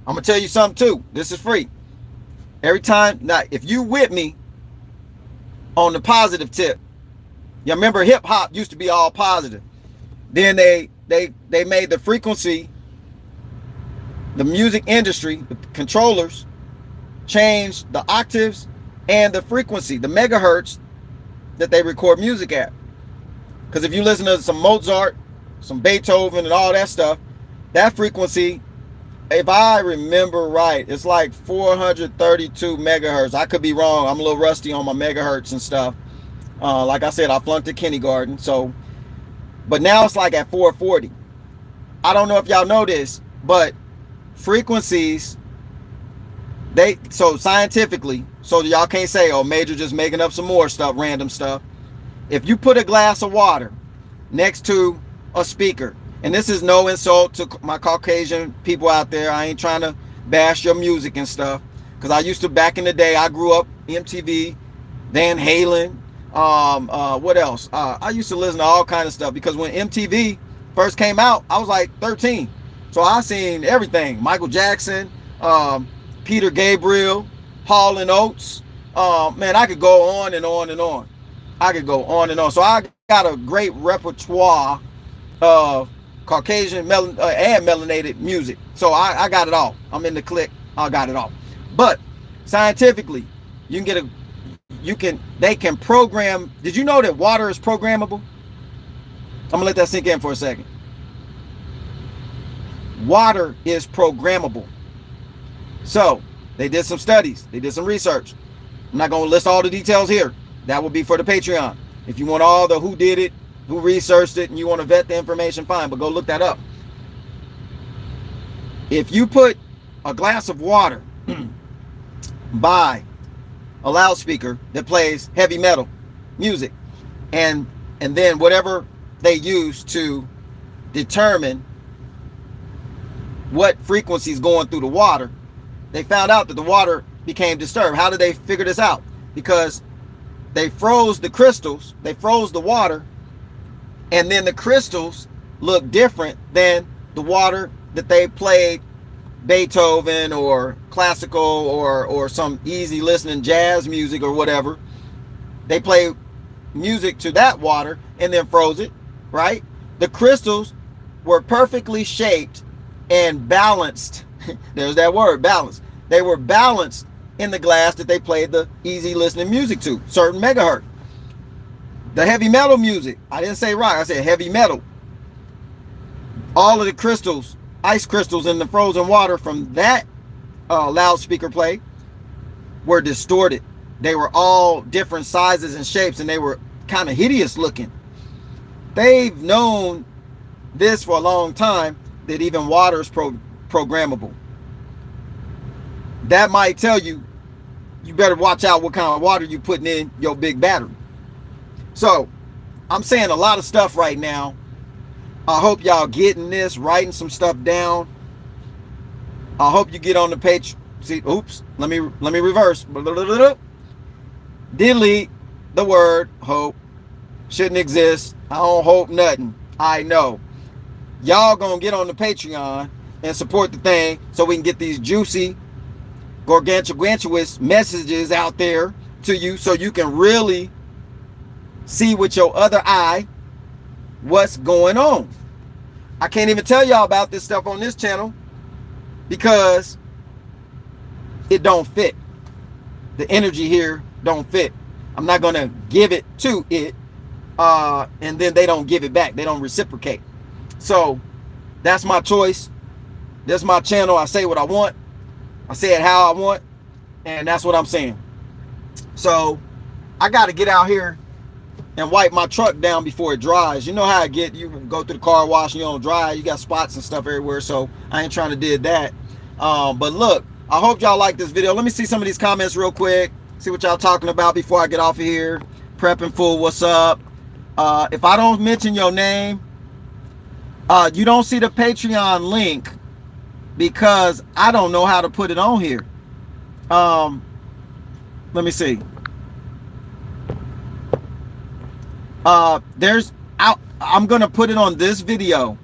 I'm gonna tell you something too. This is free. Every time, now if you with me on the positive tip, you remember hip hop used to be all positive. Then they made the frequency, the music industry, the controllers changed the octaves and the frequency, the megahertz that they record music at. Because if you listen to some Mozart, some Beethoven and all that stuff, that frequency, if I remember right, it's like 432 megahertz. I could be wrong. I'm a little rusty on my megahertz and stuff. Like I said, I flunked at kindergarten. So, but now it's like at 440. I don't know if y'all know this, but frequencies, so scientifically, so y'all can't say, oh, Major just making up some more stuff, random stuff. If you put a glass of water next to a speaker, and this is no insult to my Caucasian people out there, I ain't trying to bash your music and stuff, because I used to, back in the day, I grew up MTV, Van Halen, what else? I used to listen to all kinds of stuff, because when MTV first came out, I was like 13, so I seen everything. Michael Jackson, Peter Gabriel, Hall and Oates, man, I could go on and on and on. I could go on and on. So I got a great repertoire of Caucasian and melanated music. So I got it all. I'm in the clique. I got it all. But scientifically, you can get they can program. Did you know that water is programmable? I'm gonna let that sink in for a second. Water is programmable. So they did some studies. They did some research. I'm not going to list all the details here. That will be for the Patreon. If you want all the who did it, who researched it, and you want to vet the information, fine, but go look that up. If you put a glass of water by a loudspeaker that plays heavy metal music, and then whatever they use to determine what frequency is going through the water, they found out that the water became disturbed. How did they figure this out? Because they froze the crystals, they froze the water, and then the crystals look different than the water that they played Beethoven or classical or some easy listening jazz music or whatever. They play music to that water and then froze it, right? The crystals were perfectly shaped and balanced. There's that word, balanced. They were balanced in the glass that they played the easy listening music to, certain megahertz. The heavy metal music, I didn't say rock, I said heavy metal. All of the crystals, ice crystals in the frozen water from that loudspeaker play were distorted. They were all different sizes and shapes, and they were kind of hideous looking. They've known this for a long time, that even water is programmable. That might tell you, you better watch out what kind of water you putting in your big battery. So I'm saying a lot of stuff right now. I hope y'all getting this, writing some stuff down. I hope you get on the page. See, oops, let me reverse. Delete the word hope. Shouldn't exist. I don't hope nothing. I know. Y'all gonna get on the Patreon and support the thing so we can get these juicy, gargantuous messages out there to you, so you can really see with your other eye what's going on. I can't even tell y'all about this stuff on this channel because it don't fit. The energy here don't fit. I'm not gonna give it to it and then they don't give it back. They don't reciprocate. So that's my choice. That's my channel. I say what I want. I say it how I want, and that's what I'm saying. So I got to get out here and wipe my truck down before it dries. You know how I get, you go through the car wash and you don't dry, you got spots and stuff everywhere, so I ain't trying to do that. But look, I hope y'all like this video. Let me see some of these comments real quick, see what y'all talking about before I get off of here. Prepping Fool, what's up? If I don't mention your name, you don't see the Patreon link because I don't know how to put it on here. Let me see. I'm gonna put it on this video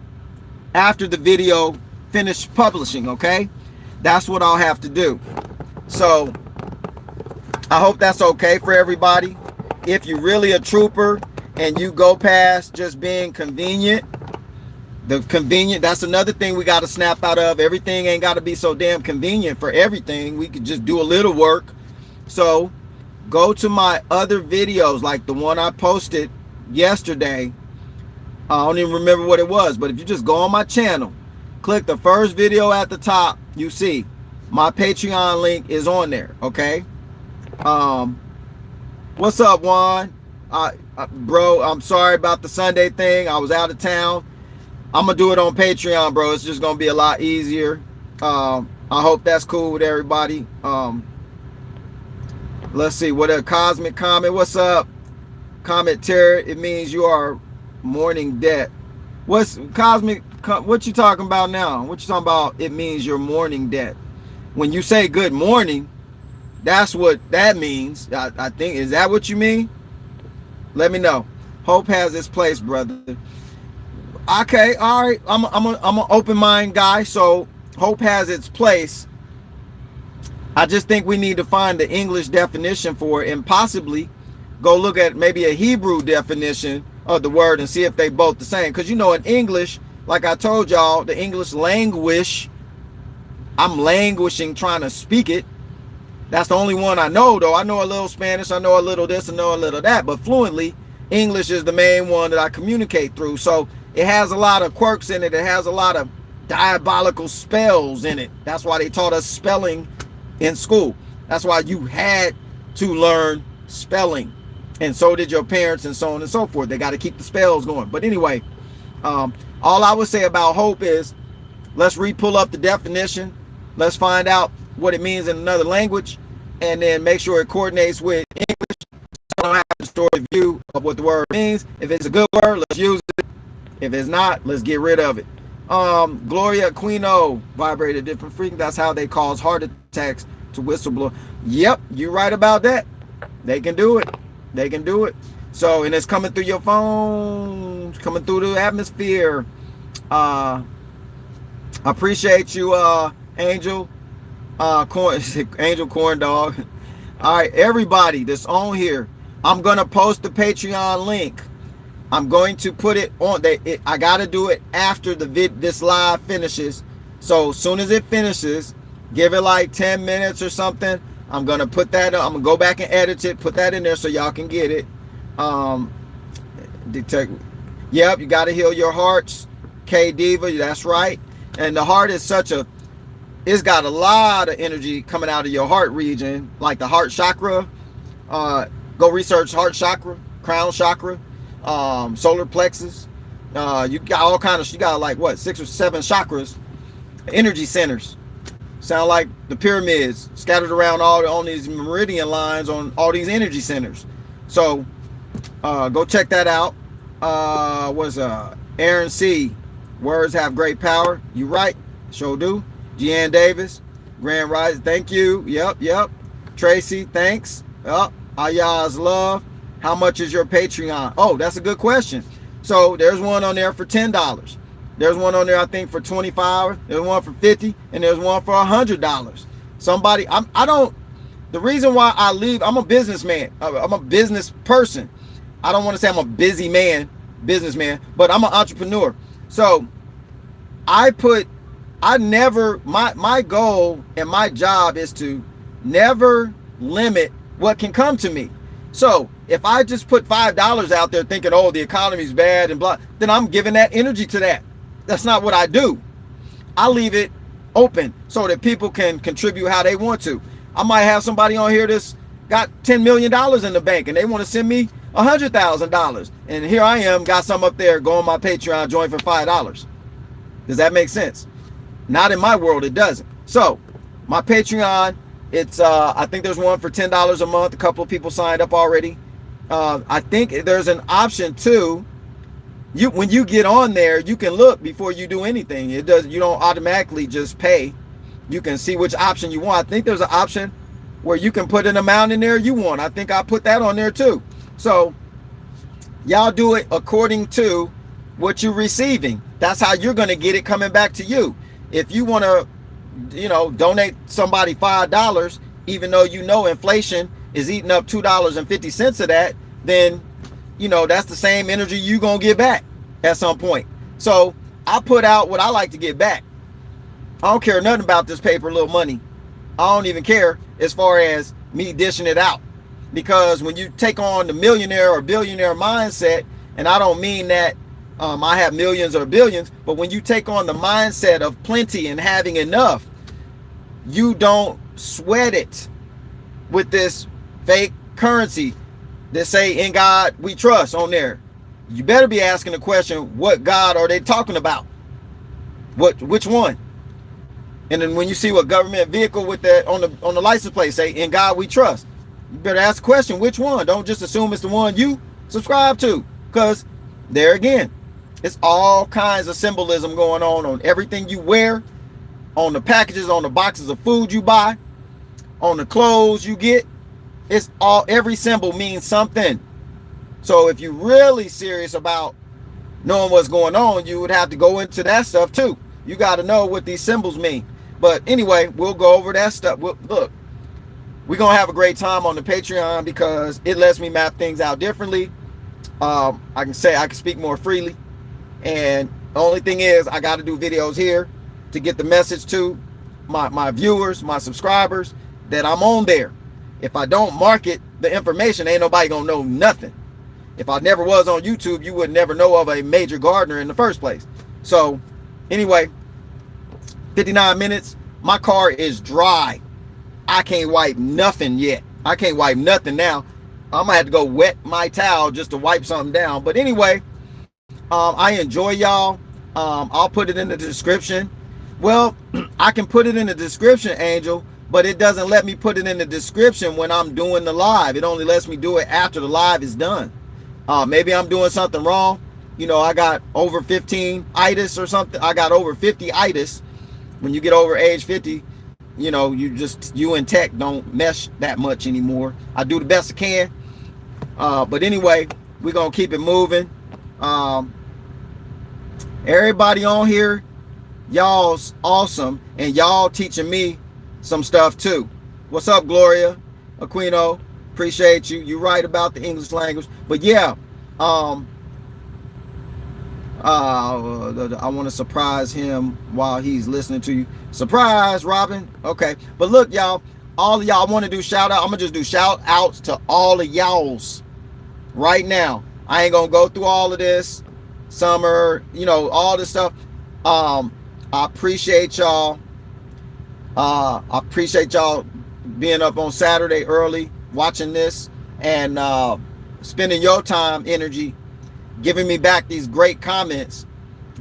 after the video finished publishing, okay? That's what I'll have to do. So I hope that's okay for everybody. If you're really a trooper and you go past just being convenient, that's another thing we got to snap out of. Everything ain't got to be so damn convenient for everything. We could just do a little work. So go to my other videos, like the one I posted yesterday. I don't even remember what it was, but if you just go on my channel, click the first video at the top, you see my Patreon link is on there, okay? What's up, Juan? Bro, I'm sorry about the Sunday thing. I was out of town. I'm gonna do it on Patreon, bro. It's just gonna be a lot easier. I hope that's cool with everybody. Let's see, what a cosmic comment. What's up? Comment Terror, it means you are mourning death. What's cosmic? What you talking about now? What you talking about? It means you're mourning death. When you say good morning, that's what that means. I think, is that what you mean? Let me know. Hope has its place, brother. Okay, all right. I'm an open mind guy, so hope has its place. I just think we need to find the English definition for it and possibly go look at maybe a Hebrew definition of the word and see if they both the same. Because you know, in English, like I told y'all, the English languish, I'm languishing trying to speak it. That's the only one I know, though. I know a little Spanish, I know a little this, I know a little that, but fluently, English is the main one that I communicate through. So it has a lot of quirks in it. It has a lot of diabolical spells in it. That's why they taught us spelling in school. That's why you had to learn spelling. And so did your parents and so on and so forth. They got to keep the spells going. But anyway, all I would say about hope is let's re-pull up the definition. Let's find out what it means in another language, and then make sure it coordinates with English. So I don't have a distorted view of what the word means. If it's a good word, let's use it. If it's not, let's get rid of it. Gloria Aquino, vibrated different frequency. That's how they cause heart attacks to whistleblower. Yep, you're right about that. They can do it. They can do it. So, and it's coming through your phone, coming through the atmosphere. I appreciate you, Angel. Angel Corn Dog. All right, everybody that's on here, I'm gonna post the Patreon link. I'm going to put it on. I gotta do it after this live finishes. So as soon as it finishes, give it like 10 minutes or something. I'm gonna put that. I'm gonna go back and edit it, put that in there so y'all can get it. Detect. Yep, you got to heal your hearts. K Diva, that's right. And the heart is it's got a lot of energy coming out of your heart region, like the heart chakra. Go research heart chakra, crown chakra, solar plexus. You got all kind of. You got like what, 6 or 7 chakras, energy centers. Sound like the pyramids scattered around on these meridian lines on all these energy centers. So go check that out. Aaron C. Words have great power. You right. Sure do. Jeanne Davis. Grand Rise. Thank you. Yep. Tracy, thanks. Aya's love. How much is your Patreon? Oh, that's a good question. So there's one on there for $10. There's one on there, I think, for $25. There's one for $50, and there's one for $100. Somebody, the reason why I leave, I'm a businessman. I'm a business person. I don't want to say I'm a businessman, but I'm an entrepreneur. So my goal and my job is to never limit what can come to me. So if I just put $5 out there thinking, oh, the economy's bad and blah, then I'm giving that energy to that. That's not what I do. I leave it open so that people can contribute how they want to. I might have somebody on here that's got $10 million in the bank and they want to send me $100,000. And here I am, got some up there, go on my Patreon, join for $5. Does that make sense? Not in my world, it doesn't. So my Patreon, it's I think there's one for $10 a month. A couple of people signed up already. I think there's an option too. When you get on there, you can look before you do anything. You don't automatically just pay. You can see which option you want. I think there's an option where you can put an amount in there you want. I think I put that on there too. So y'all do it according to what you're receiving. That's how you're going to get it coming back to you. If you want to, donate somebody $5, even though inflation is eating up $2.50 of that, then that's the same energy you're going to get back at some point. So I put out what I like to get back. I don't care nothing about this paper little money. I don't even care as far as me dishing it out. Because when you take on the millionaire or billionaire mindset, and I don't mean that I have millions or billions, but when you take on the mindset of plenty and having enough, you don't sweat it with this fake currency that say in God we trust on there. You better be asking the question, what God are they talking about? Which one? And then when you see what government vehicle with that on the license plate say in God we trust, you better ask the question, which one? Don't just assume it's the one you subscribe to, because there again, it's all kinds of symbolism going on everything you wear, on the packages, on the boxes of food you buy, on the clothes you get. It's every symbol means something. So if you're really serious about knowing what's going on, you would have to go into that stuff too. You got to know what these symbols mean. But anyway, we'll go over that stuff. Look, we're going to have a great time on the Patreon because it lets me map things out differently. I can speak more freely. And the only thing is I got to do videos here to get the message to my viewers, my subscribers, that I'm on there. If I don't market the information, ain't nobody gonna know nothing. If I never was on YouTube, you would never know of a major Gardner in the first place. So anyway, 59 minutes. My car is dry. I can't wipe nothing yet. I can't wipe nothing now. I'm gonna have to go wet my towel just to wipe something down. But anyway, I enjoy y'all. I'll put it in the description. Well, I can put it in the description, Angel, but it doesn't let me put it in the description when I'm doing the live. It only lets me do it after the live is done. Maybe I'm doing something wrong. I got over 15 itis or something. I got over 50 itis. When you get over age 50, you and tech don't mesh that much anymore. I do the best I can. But anyway, we're going to keep it moving. Everybody on here, y'all's awesome. And y'all teaching me some stuff too. What's up, Gloria Aquino? Appreciate you. You're right about the English language. But yeah, I want to surprise him while he's listening to you. Surprise, Robin. Okay. But look, y'all, all of y'all, I want to do shout out. I'm gonna just do shout outs to all of y'all's right now. I ain't gonna go through all of this summer, you know, all this stuff. I appreciate y'all. I appreciate y'all being up on Saturday early, watching this, and spending your time, energy, giving me back these great comments.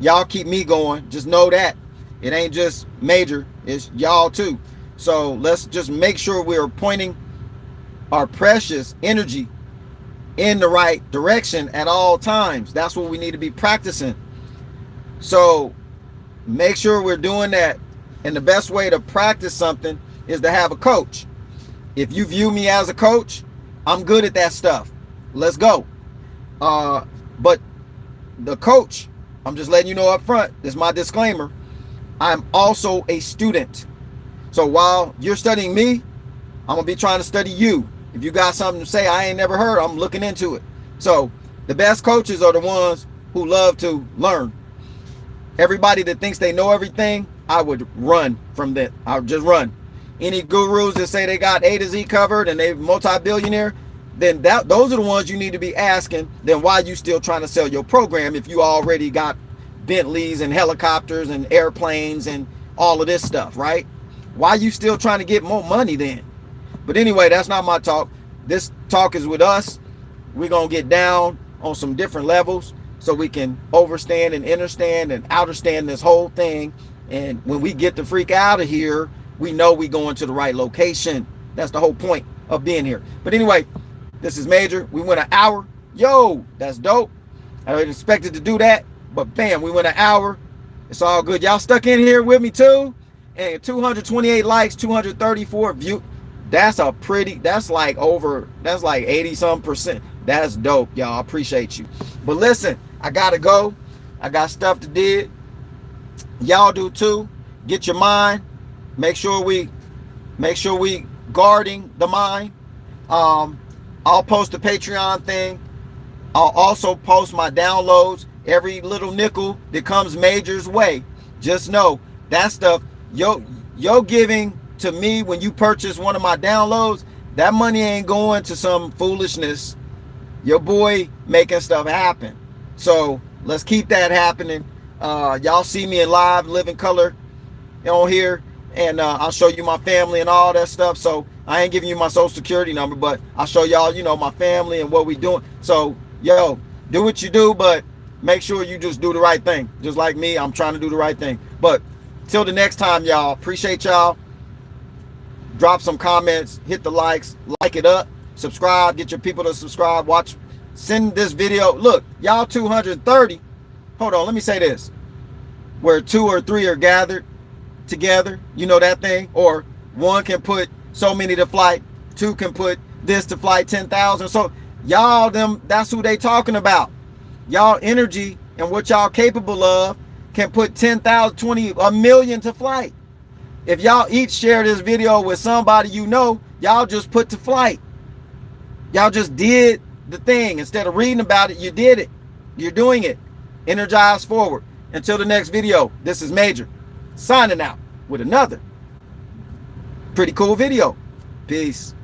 Y'all keep me going. Just know that it ain't just Major, it's y'all too. So let's just make sure we're pointing our precious energy in the right direction at all times. That's what we need to be practicing. So make sure we're doing that. And the best way to practice something is to have a coach. If you view me as a coach, I'm good at that stuff. Let's go. But the coach, I'm just letting you know up front, this is my disclaimer, I'm also a student. So while you're studying me, I'm gonna be trying to study you. If you got something to say I ain't never heard, I'm looking into it. So the best coaches are the ones who love to learn. Everybody that thinks they know everything, I would run from that. I would just run. Any gurus that say they got A to Z covered and they multi-billionaire, then those are the ones you need to be asking. Then why you still trying to sell your program if you already got Bentleys and helicopters and airplanes and all of this stuff, right? Why you still trying to get more money then? But anyway, that's not my talk. This talk is with us. We're going to get down on some different levels so we can overstand and understand and outerstand this whole thing. And when we get the freak out of here, we know we going to the right location. That's the whole point of being here. But anyway, this is Major. We went an hour. Yo, that's dope. I didn't expect it to do that, but bam, we went an hour. It's all good. Y'all stuck in here with me too. And 228 likes, 234 views. That's a pretty, that's like 80 some percent. That's dope, y'all. I appreciate you. But listen, I gotta go. I got stuff to do. Y'all do too. Get your mind. Make sure we guarding the mind. I'll post the Patreon thing. I'll also post my downloads. Every little nickel that comes Major's way. Just know that stuff, yo giving to me when you purchase one of my downloads, that money ain't going to some foolishness. Your boy making stuff happen. So let's keep that happening. Y'all see me in live living color on here, and I'll show you my family and all that stuff. So I ain't giving you my social security number, but I'll show y'all, you know, my family and what we doing. So yo, do what you do, but make sure you just do the right thing. Just like me, I'm trying to do the right thing. But till the next time, y'all, appreciate y'all. Drop some comments, hit the likes, like it up, subscribe, get your people to subscribe, watch, send this video. Look, y'all 230. Hold on, let me say this. Where 2 or 3 are gathered together, you know that thing? Or 1 can put so many to flight, 2 can put this to flight, 10,000. So y'all, that's who they talking about. Y'all energy and what y'all capable of can put 10,000, 20, a million to flight. If y'all each share this video with somebody you know, y'all just put to flight. Y'all just did the thing. Instead of reading about it, you did it. You're doing it. Energize forward. Until the next video, this is Major, signing out with another pretty cool video. Peace.